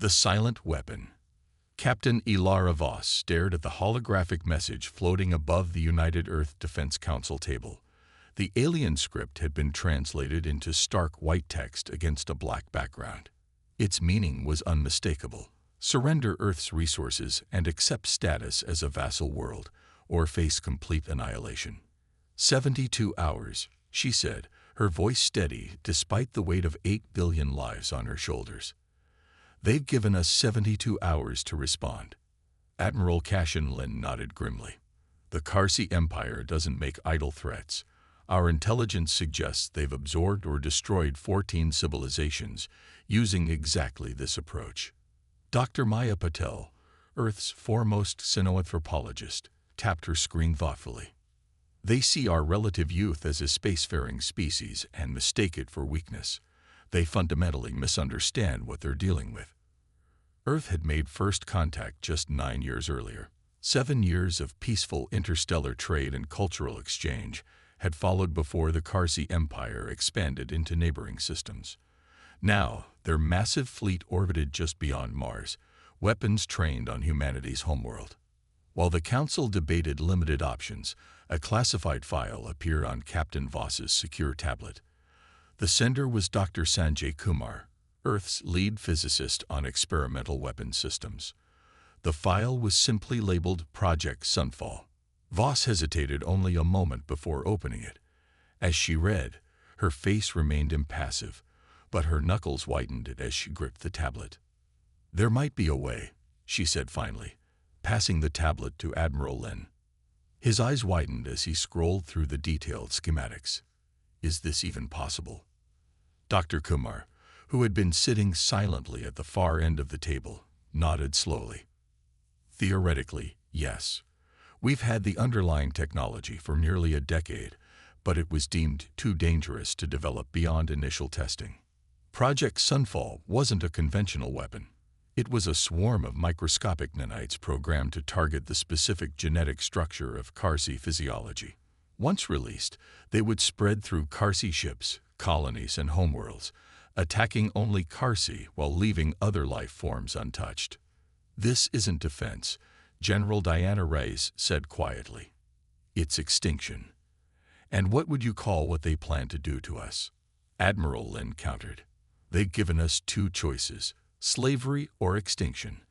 The silent weapon. Captain Ilara Voss stared at the holographic message floating above the United Earth Defense Council table. The alien script had been translated into stark white text against a black background. Its meaning was unmistakable. Surrender Earth's resources and accept status as a vassal world, or face complete annihilation. 72 hours, she said, her voice steady despite the weight of 8 billion lives on her shoulders. They've given us 72 hours to respond. Admiral Cashin Lin nodded grimly. The Karsi Empire doesn't make idle threats. Our intelligence suggests they've absorbed or destroyed 14 civilizations using exactly this approach. Dr. Maya Patel, Earth's foremost xenoanthropologist, tapped her screen thoughtfully. They see our relative youth as a spacefaring species and mistake it for weakness. They fundamentally misunderstand what they're dealing with. Earth had made first contact just 9 years earlier. 7 years of peaceful interstellar trade and cultural exchange had followed before the Karsi Empire expanded into neighboring systems. Now, their massive fleet orbited just beyond Mars, weapons trained on humanity's homeworld. While the Council debated limited options, a classified file appeared on Captain Voss's secure tablet. The sender was Dr. Sanjay Kumar, Earth's lead physicist on experimental weapon systems. The file was simply labeled Project Sunfall. Voss hesitated only a moment before opening it. As she read, her face remained impassive, but her knuckles whitened as she gripped the tablet. "There might be a way," she said finally, passing the tablet to Admiral Lin. His eyes widened as he scrolled through the detailed schematics. Is this even possible? Dr. Kumar, who had been sitting silently at the far end of the table, nodded slowly. Theoretically, yes. We've had the underlying technology for nearly a decade, but it was deemed too dangerous to develop beyond initial testing. Project Sunfall wasn't a conventional weapon. It was a swarm of microscopic nanites programmed to target the specific genetic structure of Karsi physiology. Once released, they would spread through Karsi ships, colonies, and homeworlds, attacking only Karsi while leaving other life forms untouched. "This isn't defense," General Diana Reyes said quietly. "It's extinction." "And what would you call what they plan to do to us?" Admiral Lin countered. "They've given us two choices, slavery or extinction.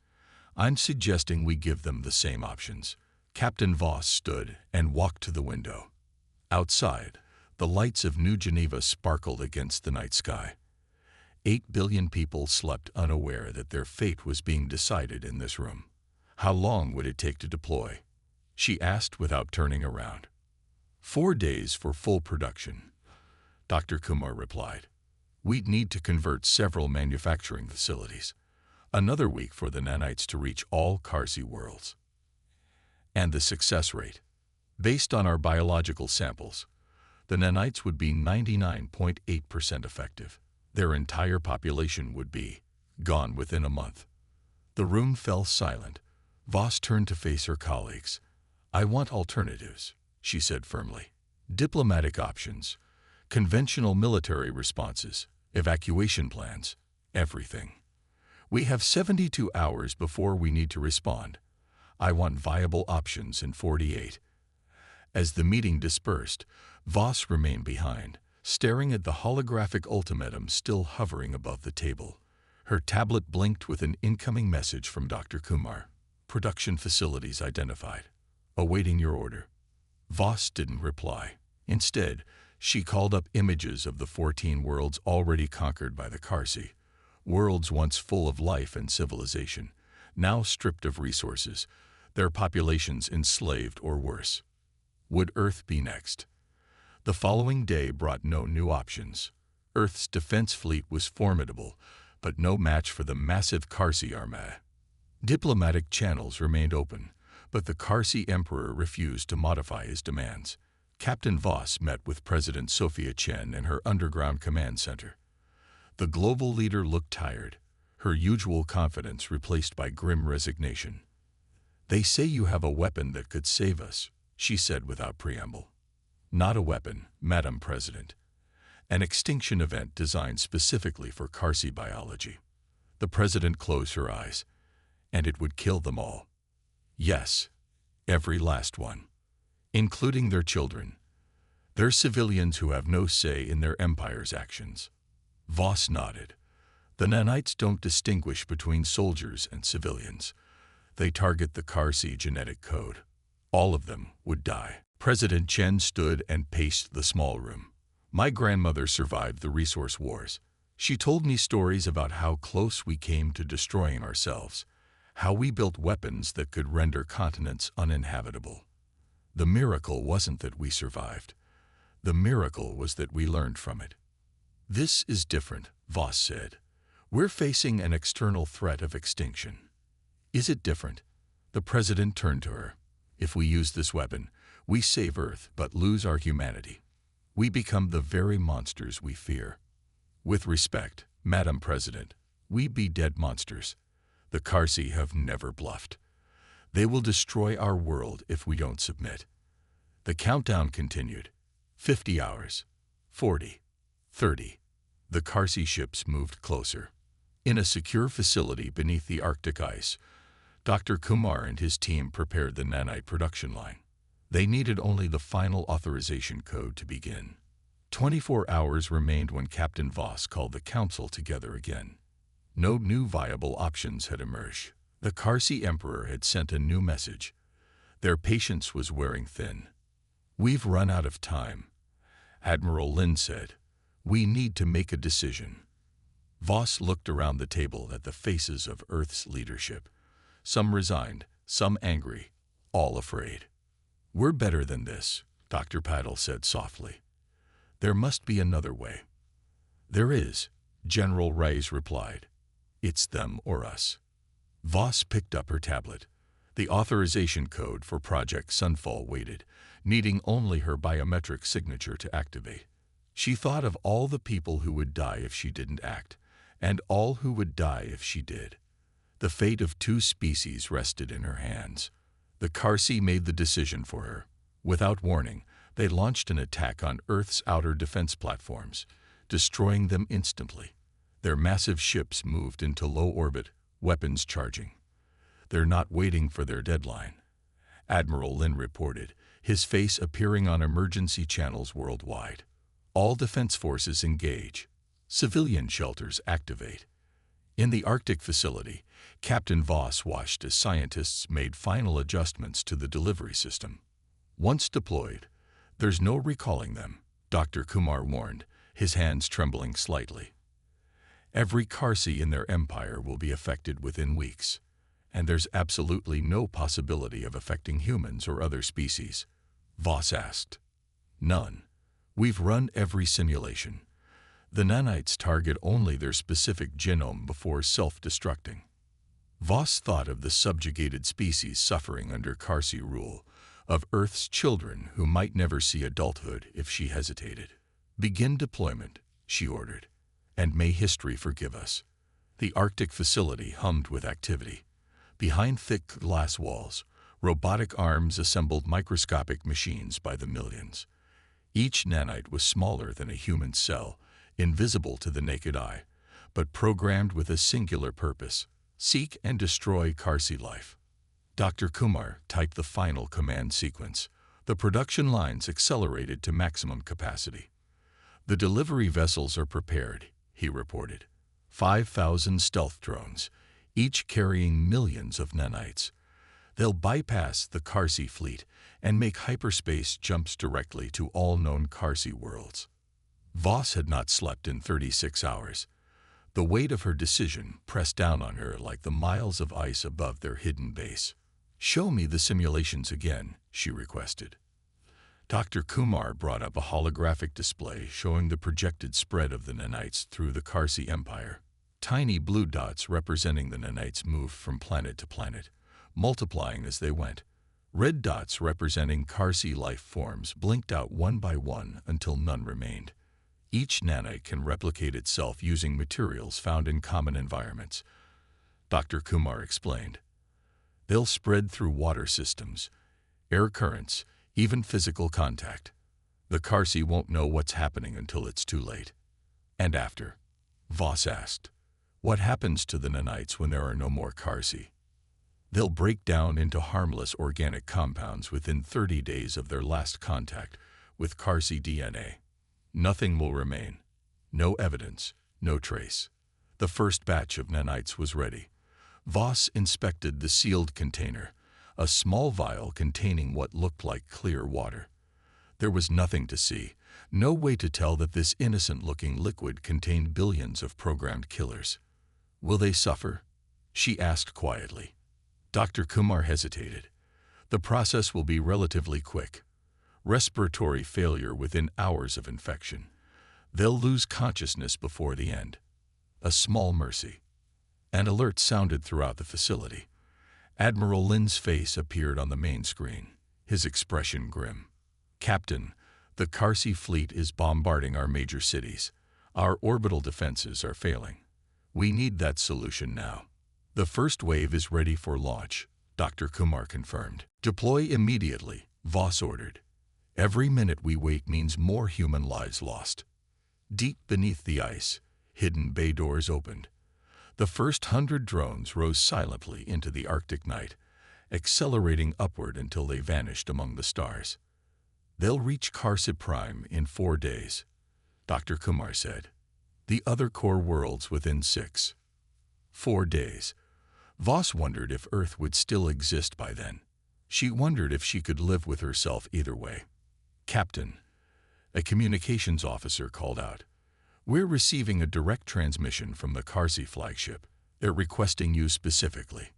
I'm suggesting we give them the same options." Captain Voss stood and walked to the window. Outside, the lights of New Geneva sparkled against the night sky. 8 billion people slept unaware that their fate was being decided in this room. "How long would it take to deploy?" she asked without turning around. 4 days for full production," Dr. Kumar replied. "We'd need to convert several manufacturing facilities. Another week for the nanites to reach all Karsi worlds." "And the success rate?" "Based on our biological samples, the nanites would be 99.8% effective. Their entire population would be gone within a month." The room fell silent. Voss turned to face her colleagues. "I want alternatives," she said firmly. "Diplomatic options, conventional military responses, evacuation plans, everything. We have 72 hours before we need to respond. I want viable options in 48. As the meeting dispersed, Voss remained behind, staring at the holographic ultimatum still hovering above the table. Her tablet blinked with an incoming message from Dr. Kumar. "Production facilities identified. Awaiting your order." Voss didn't reply. Instead, she called up images of the 14 worlds already conquered by the Karsi, worlds once full of life and civilization, now stripped of resources, their populations enslaved or worse. Would Earth be next? The following day brought no new options. Earth's defense fleet was formidable, but no match for the massive Karsi armada. Diplomatic channels remained open, but the Karsi Emperor refused to modify his demands. Captain Voss met with President Sophia Chen in her underground command center. The global leader looked tired, her usual confidence replaced by grim resignation. "They say you have a weapon that could save us," she said without preamble. "Not a weapon, Madam President. An extinction event designed specifically for Karsi biology. The president closed her eyes, and it would kill them all. Yes, every last one, including their children. They're civilians who have no say in their empire's actions. Voss nodded. The nanites don't distinguish between soldiers and civilians. They target the Karsi genetic code. All of them would die. President Chen stood and paced the small room. My grandmother survived the resource wars. She told me stories about how close we came to destroying ourselves, how we built weapons that could render continents uninhabitable. The miracle wasn't that we survived. The miracle was that we learned from it. This is different, Voss said. We're facing an external threat of extinction. Is it different? The president turned to her. If we use this weapon, we save Earth but lose our humanity. We become the very monsters we fear. With respect, Madam President, we be dead monsters. The Karsi have never bluffed. They will destroy our world if we don't submit. The countdown continued. 50 hours. 40. 30. The Karsi ships moved closer. In a secure facility beneath the Arctic ice, Dr. Kumar and his team prepared the nanite production line. They needed only the final authorization code to begin. 24 hours remained when Captain Voss called the council together again. No new viable options had emerged. The Karsi Emperor had sent a new message. Their patience was wearing thin. We've run out of time, Admiral Lin said. We need to make a decision. Voss looked around the table at the faces of Earth's leadership. Some resigned, some angry, all afraid. We're better than this, Dr. Paddle said softly. There must be another way. There is, General Reyes replied. It's them or us. Voss picked up her tablet. The authorization code for Project Sunfall waited, needing only her biometric signature to activate. She thought of all the people who would die if she didn't act, and all who would die if she did. The fate of 2 species rested in her hands. The Karsi made the decision for her. Without warning, they launched an attack on Earth's outer defense platforms, destroying them instantly. Their massive ships moved into low orbit, weapons charging. They're not waiting for their deadline, Admiral Lin reported, his face appearing on emergency channels worldwide. All defense forces engage. Civilian shelters activate. In the Arctic facility, Captain Voss watched as scientists made final adjustments to the delivery system. Once deployed, there's no recalling them, Dr. Kumar warned, his hands trembling slightly. Every Karsi in their empire will be affected within weeks, and there's absolutely no possibility of affecting humans or other species. Voss asked. None. We've run every simulation. The nanites target only their specific genome before self-destructing. Voss thought of the subjugated species suffering under Karsi rule, of Earth's children who might never see adulthood if she hesitated. Begin deployment, she ordered, and may history forgive us. The Arctic facility hummed with activity. Behind thick glass walls, robotic arms assembled microscopic machines by the millions. Each nanite was smaller than a human cell, invisible to the naked eye, but programmed with a singular purpose: seek and destroy Karsi life. Dr. Kumar typed the final command sequence. The production lines accelerated to maximum capacity. The delivery vessels are prepared, he reported. 5,000 stealth drones, each carrying millions of nanites. They'll bypass the Karsi fleet and make hyperspace jumps directly to all known Karsi worlds. Voss had not slept in 36 hours. The weight of her decision pressed down on her like the miles of ice above their hidden base. Show me the simulations again, she requested. Dr. Kumar brought up a holographic display showing the projected spread of the nanites through the Karsi Empire. Tiny blue dots representing the nanites moved from planet to planet, multiplying as they went. Red dots representing Karsi life forms blinked out one by one until none remained. Each nanite can replicate itself using materials found in common environments, Dr. Kumar explained. They'll spread through water systems, air currents, even physical contact. The Karsi won't know what's happening until it's too late. And after? Voss asked. What happens to the nanites when there are no more Karsi? They'll break down into harmless organic compounds within 30 days of their last contact with Karsi DNA. Nothing will remain. No evidence, no trace. The first batch of nanites was ready. Voss inspected the sealed container, a small vial containing what looked like clear water. There was nothing to see, no way to tell that this innocent-looking liquid contained billions of programmed killers. Will they suffer? She asked quietly. Dr. Kumar hesitated. The process will be relatively quick. Respiratory failure within hours of infection. They'll lose consciousness before the end. A small mercy. An alert sounded throughout the facility. Admiral Lin's face appeared on the main screen, his expression grim. Captain, the Karsi fleet is bombarding our major cities. Our orbital defenses are failing. We need that solution now. The first wave is ready for launch, Dr. Kumar confirmed. Deploy immediately, Voss ordered. Every minute we wait means more human lives lost. Deep beneath the ice, hidden bay doors opened. The first 100 drones rose silently into the Arctic night, accelerating upward until they vanished among the stars. They'll reach Karsi Prime in 4 days, Dr. Kumar said. The other core worlds within 6. 4 days. Voss wondered if Earth would still exist by then. She wondered if she could live with herself either way. Captain, a communications officer called out. We're receiving a direct transmission from the Karsi flagship. They're requesting you specifically.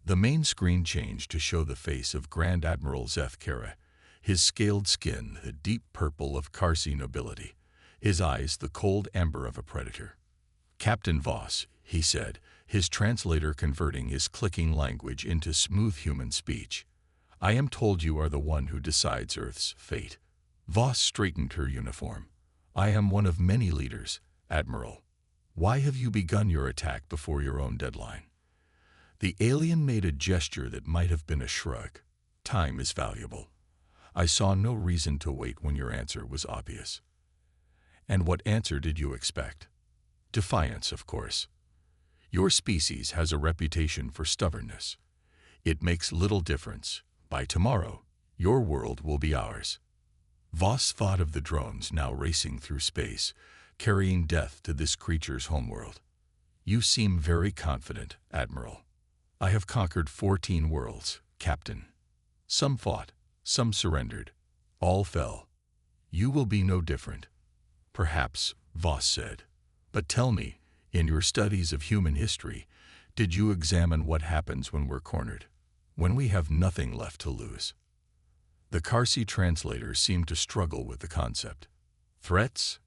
The main screen changed to show the face of Grand Admiral Zeth Kara, his scaled skin the deep purple of Karsi nobility, his eyes the cold amber of a predator. Captain Voss, he said, his translator converting his clicking language into smooth human speech. I am told you are the one who decides Earth's fate. Voss straightened her uniform. I am one of many leaders, Admiral. Why have you begun your attack before your own deadline? The alien made a gesture that might have been a shrug. Time is valuable. I saw no reason to wait when your answer was obvious. And what answer did you expect? Defiance, of course. Your species has a reputation for stubbornness. It makes little difference. By tomorrow, your world will be ours. Voss thought of the drones now racing through space, carrying death to this creature's homeworld. You seem very confident, Admiral. I have conquered 14 worlds, Captain. Some fought, some surrendered. All fell. You will be no different. Perhaps, Voss said. But tell me, in your studies of human history, did you examine what happens when we're cornered? When we have nothing left to lose? The Karsi translator seemed to struggle with the concept. Threats?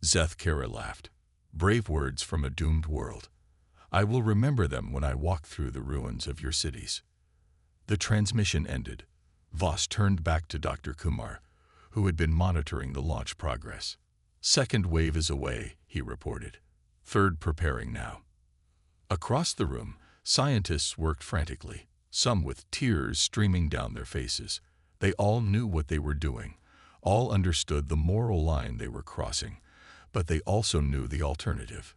Zeth Kara laughed. Brave words from a doomed world. I will remember them when I walk through the ruins of your cities. The transmission ended. Voss turned back to Dr. Kumar, who had been monitoring the launch progress. Second wave is away, he reported. Third preparing now. Across the room, scientists worked frantically, some with tears streaming down their faces. They all knew what they were doing, all understood the moral line they were crossing, but they also knew the alternative.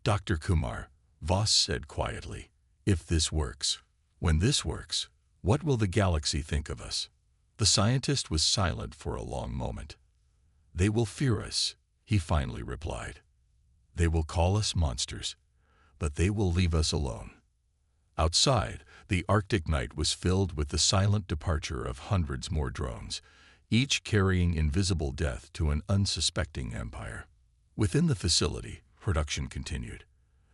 Dr. Kumar, Voss said quietly, if this works, when this works, what will the galaxy think of us? The scientist was silent for a long moment. They will fear us, he finally replied. They will call us monsters, but they will leave us alone. Outside, the Arctic night was filled with the silent departure of hundreds more drones, each carrying invisible death to an unsuspecting empire. Within the facility, production continued.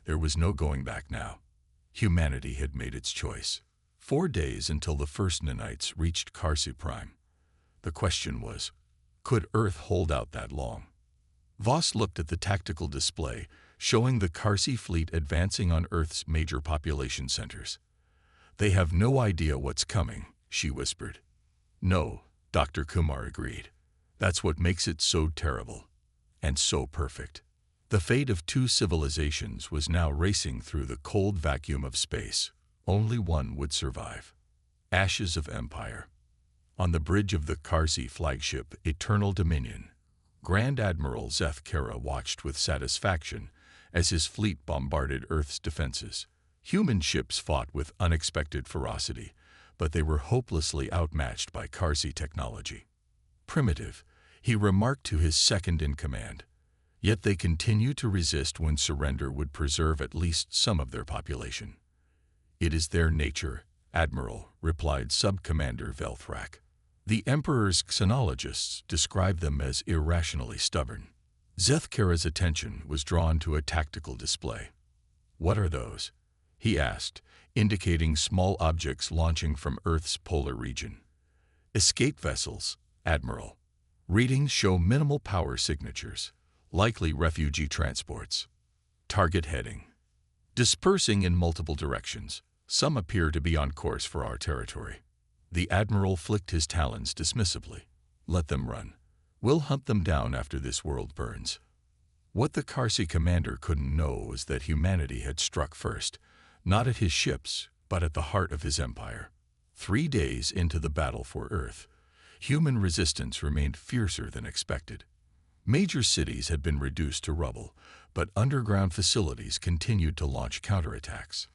There was no going back now. Humanity had made its choice. 4 days until the first nanites reached Karsi Prime. The question was, could Earth hold out that long? Voss looked at the tactical display, showing the Karsi fleet advancing on Earth's major population centers. They have no idea what's coming, she whispered. No, Dr. Kumar agreed. That's what makes it so terrible. And so perfect. The fate of 2 civilizations was now racing through the cold vacuum of space. Only one would survive. Ashes of empire. On the bridge of the Karsi flagship Eternal Dominion, Grand Admiral Zeth Kara watched with satisfaction as his fleet bombarded Earth's defenses. Human ships fought with unexpected ferocity, but they were hopelessly outmatched by Karsi technology. Primitive, he remarked to his second-in-command. Yet they continue to resist when surrender would preserve at least some of their population. It is their nature, Admiral, replied Sub-Commander Velthrak. The Emperor's xenologists describe them as irrationally stubborn. Zethkara's attention was drawn to a tactical display. What are those? He asked, indicating small objects launching from Earth's polar region. Escape vessels, Admiral. Readings show minimal power signatures, likely refugee transports. Target heading. Dispersing in multiple directions, some appear to be on course for our territory. The Admiral flicked his talons dismissively. Let them run. We'll hunt them down after this world burns. What the Karsi commander couldn't know was that humanity had struck first, not at his ships, but at the heart of his empire. 3 days into the battle for Earth, human resistance remained fiercer than expected. Major cities had been reduced to rubble, but underground facilities continued to launch counterattacks.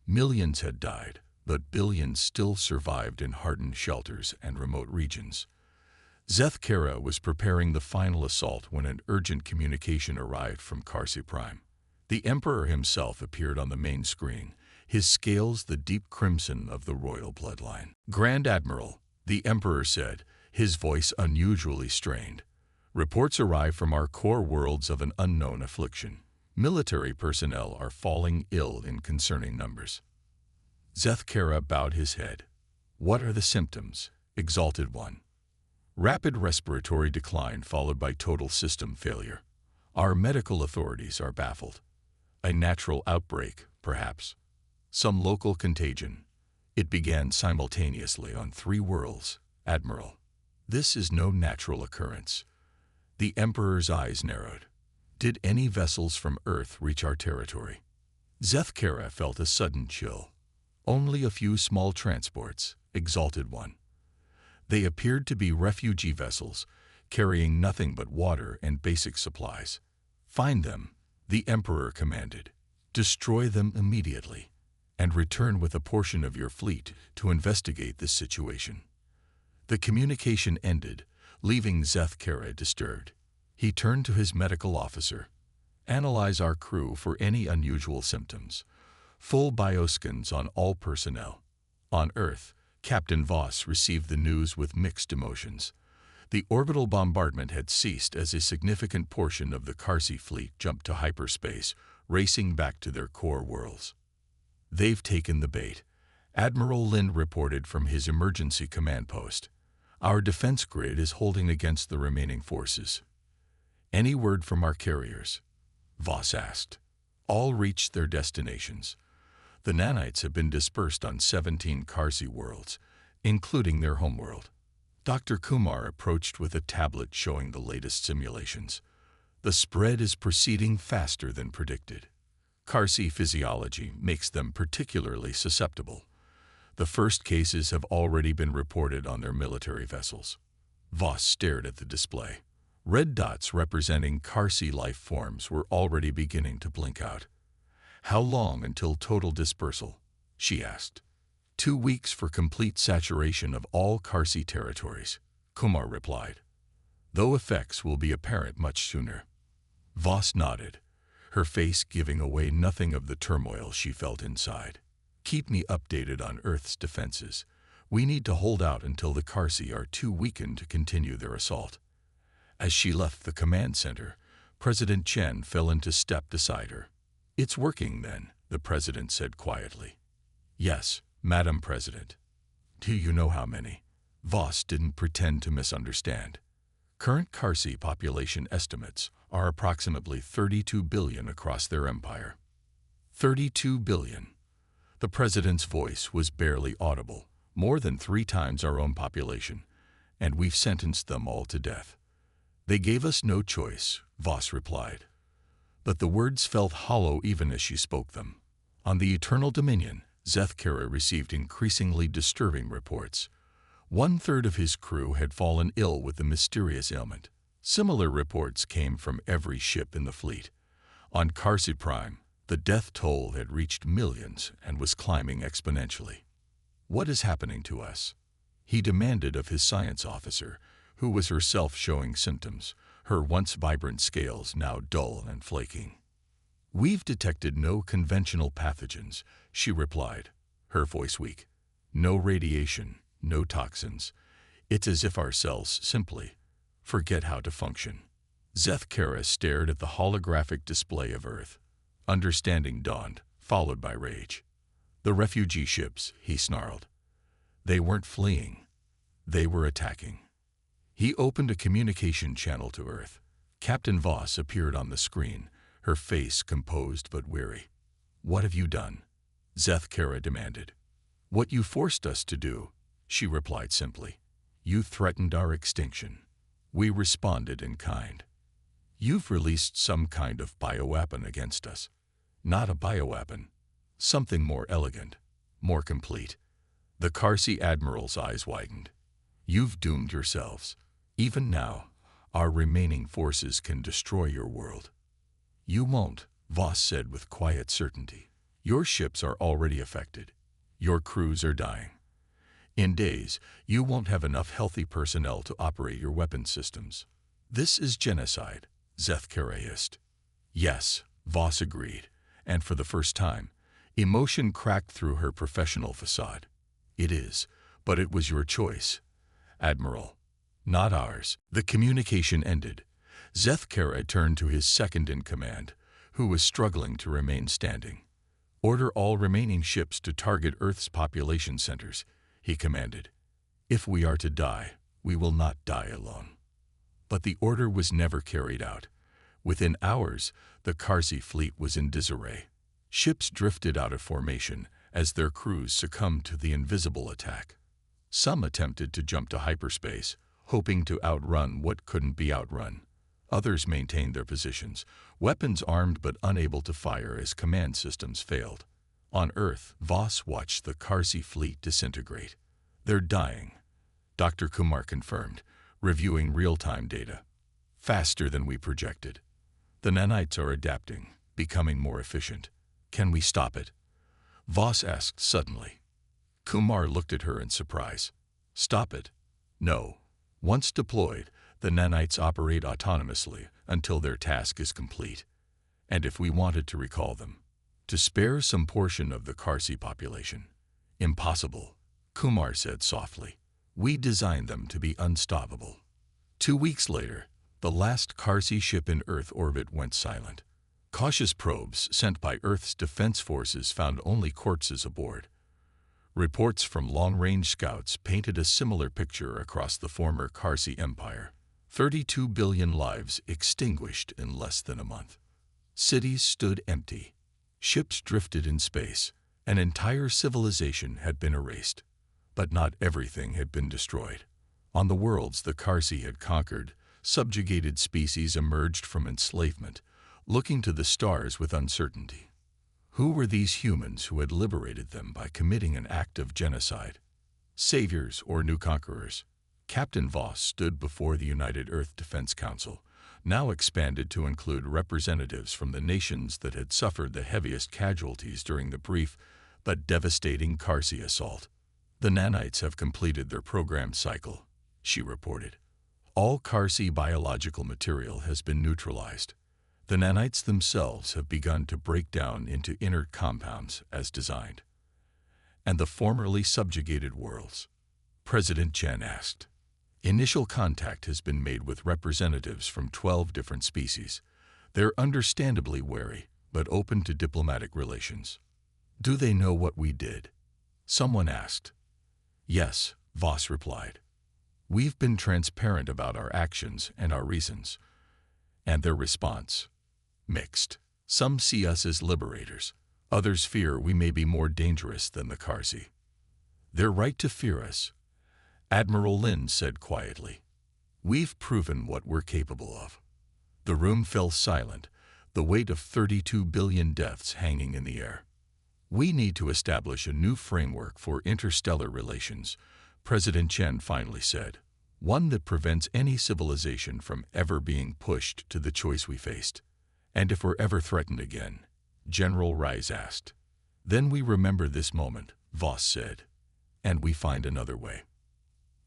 Millions had died, but billions still survived in hardened shelters and remote regions. Zethkara was preparing the final assault when an urgent communication arrived from Karsi Prime. The Emperor himself appeared on the main screen, his scales the deep crimson of the royal bloodline. Grand Admiral, the Emperor said, his voice unusually strained. Reports arrive from our core worlds of an unknown affliction. Military personnel are falling ill in concerning numbers. Zethkara bowed his head. What are the symptoms, Exalted One? Rapid respiratory decline followed by total system failure. Our medical authorities are baffled. A natural outbreak, perhaps. Some local contagion. It began simultaneously on 3 worlds, Admiral. This is no natural occurrence. The Emperor's eyes narrowed. Did any vessels from Earth reach our territory? Zethkara felt a sudden chill. Only a few small transports, Exalted One. They appeared to be refugee vessels, carrying nothing but water and basic supplies. Find them, the Emperor commanded. Destroy them immediately, and return with a portion of your fleet to investigate this situation. The communication ended, leaving Zethkara disturbed. He turned to his medical officer. Analyze our crew for any unusual symptoms. Full bioscans on all personnel. On Earth, Captain Voss received the news with mixed emotions. The orbital bombardment had ceased as a significant portion of the Karsi fleet jumped to hyperspace, racing back to their core worlds. They've taken the bait, Admiral Lind reported from his emergency command post. Our defense grid is holding against the remaining forces. Any word from our carriers? Voss asked. All reached their destinations. The nanites have been dispersed on 17 Karsi worlds, including their homeworld. Dr. Kumar approached with a tablet showing the latest simulations. The spread is proceeding faster than predicted. Karsi physiology makes them particularly susceptible. The first cases have already been reported on their military vessels. Voss stared at the display. Red dots representing Karsi life forms were already beginning to blink out. How long until total dispersal? She asked. 2 weeks for complete saturation of all Karsi territories, Kumar replied. Though effects will be apparent much sooner. Voss nodded, her face giving away nothing of the turmoil she felt inside. Keep me updated on Earth's defenses. We need to hold out until the Karsi are too weakened to continue their assault. As she left the command center, President Chen fell into step beside her. It's working then, the president said quietly. Yes, Madam President. Do you know how many? Voss didn't pretend to misunderstand. Current Karsi population estimates are approximately 32 billion across their empire. 32 billion. The president's voice was barely audible, more than 3 times our own population, and we've sentenced them all to death. They gave us no choice, Voss replied. But the words felt hollow even as she spoke them. On the Eternal Dominion, Zethkara received increasingly disturbing reports. 1/3 of his crew had fallen ill with the mysterious ailment. Similar reports came from every ship in the fleet. On Carsi Prime, the death toll had reached millions and was climbing exponentially. "What is happening to us?" he demanded of his science officer, who was herself showing symptoms, her once vibrant scales now dull and flaking. "We've detected no conventional pathogens," she replied, her voice weak. "No radiation, no toxins. It's as if our cells simply forget how to function." Zethkara stared at the holographic display of Earth. Understanding dawned, followed by rage. "The refugee ships," he snarled. "They weren't fleeing. They were attacking." He opened a communication channel to Earth. Captain Voss appeared on the screen, her face composed but weary. "What have you done?" Zethkara demanded. "What you forced us to do," she replied simply. "You threatened our extinction. We responded in kind. You've released some kind of bioweapon against us. Not a bioweapon. Something more elegant, more complete." The Carsi admiral's eyes widened. "You've doomed yourselves. Even now, our remaining forces can destroy your world." "You won't," Voss said with quiet certainty. "Your ships are already affected. Your crews are dying. In days, you won't have enough healthy personnel to operate your weapon systems." "This is genocide," Zethkara hissed. "Yes," Voss agreed, and for the first time, emotion cracked through her professional facade. "It is, but it was your choice, Admiral, not ours." The communication ended. Zethkara turned to his second-in-command, who was struggling to remain standing. "Order all remaining ships to target Earth's population centers," he commanded. "If we are to die, we will not die alone." But the order was never carried out. Within hours, the Carsi fleet was in disarray. Ships drifted out of formation as their crews succumbed to the invisible attack. Some attempted to jump to hyperspace, hoping to outrun what couldn't be outrun. Others maintained their positions, weapons armed but unable to fire as command systems failed. On Earth, Voss watched the Carsi fleet disintegrate. "They're dying," Dr. Kumar confirmed, reviewing real-time data. "Faster than we projected. The nanites are adapting, becoming more efficient. Can we stop it?" Voss asked suddenly. Kumar looked at her in surprise. "Stop it? No. Once deployed, the nanites operate autonomously until their task is complete. And if we wanted to recall them, to spare some portion of the Carsi population." "Impossible," Kumar said softly. "We designed them to be unstoppable." 2 weeks later, the last Carsi ship in Earth orbit went silent. Cautious probes sent by Earth's defense forces found only corpses aboard. Reports from long-range scouts painted a similar picture across the former Carsi Empire. 32 billion lives extinguished in less than a month. Cities stood empty. Ships drifted in space. An entire civilization had been erased. But not everything had been destroyed. On the worlds the Carsi had conquered, subjugated species emerged from enslavement, looking to the stars with uncertainty. Who were these humans who had liberated them by committing an act of genocide? Saviors or new conquerors? Captain Voss stood before the United Earth Defense Council, now expanded to include representatives from the nations that had suffered the heaviest casualties during the brief but devastating Carsi assault. "The nanites have completed their programmed cycle," she reported. "All Carsi biological material has been neutralized. The nanites themselves have begun to break down into inert compounds as designed." "And the formerly subjugated worlds?" President Chen asked. "Initial contact has been made with representatives from 12 different species. They're understandably wary, but open to diplomatic relations." "Do they know what we did?" someone asked. "Yes," Voss replied. "We've been transparent about our actions and our reasons." And their response? Mixed. Some see us as liberators. Others fear we may be more dangerous than the Carsi. "They're right to fear us," Admiral Lin said quietly. "We've proven what we're capable of." The room fell silent, the weight of 32 billion deaths hanging in the air. "We need to establish a new framework for interstellar relations," President Chen finally said. "One that prevents any civilization from ever being pushed to the choice we faced. And if we're ever threatened again, General Rise asked. Then we remember this moment, Voss said, and we find another way.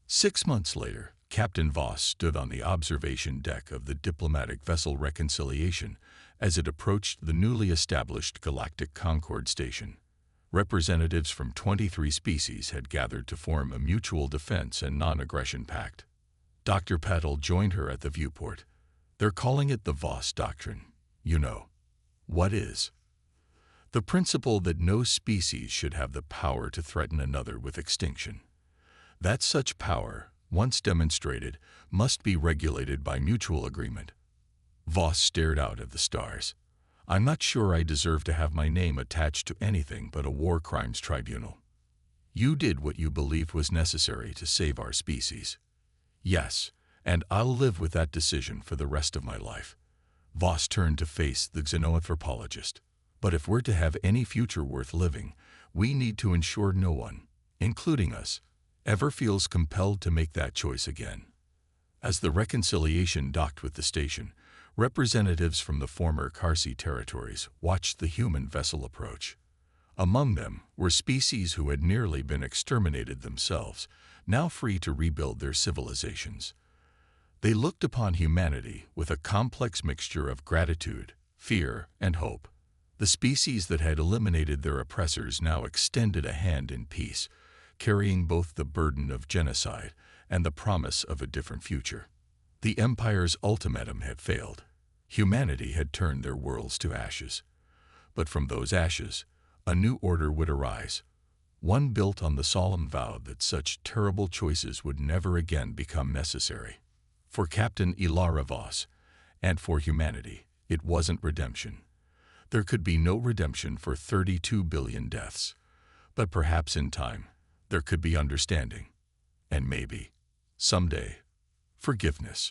6 months later, Captain Voss stood on the observation deck of the diplomatic vessel Reconciliation as it approached the newly established Galactic Concord Station. Representatives from 23 species had gathered to form a mutual defense and non-aggression pact. Dr. Patel joined her at the viewport. They're calling it the Voss Doctrine. You know. What is? The principle that no species should have the power to threaten another with extinction. That such power, once demonstrated, must be regulated by mutual agreement. Voss stared out at the stars. I'm not sure I deserve to have my name attached to anything but a war crimes tribunal. You did what you believed was necessary to save our species. Yes, and I'll live with that decision for the rest of my life. Voss turned to face the xenoanthropologist. But if we're to have any future worth living, we need to ensure no one, including us, ever feels compelled to make that choice again. As the Reconciliation docked with the station, representatives from the former Carsey territories watched the human vessel approach. Among them were species who had nearly been exterminated themselves, now free to rebuild their civilizations. They looked upon humanity with a complex mixture of gratitude, fear, and hope. The species that had eliminated their oppressors now extended a hand in peace, carrying both the burden of genocide and the promise of a different future. The Empire's ultimatum had failed. Humanity had turned their worlds to ashes. But from those ashes, a new order would arise, one built on the solemn vow that such terrible choices would never again become necessary. For Captain Ilara Voss, and for humanity, it wasn't redemption. There could be no redemption for 32 billion deaths. But perhaps in time, there could be understanding. And maybe, someday, forgiveness.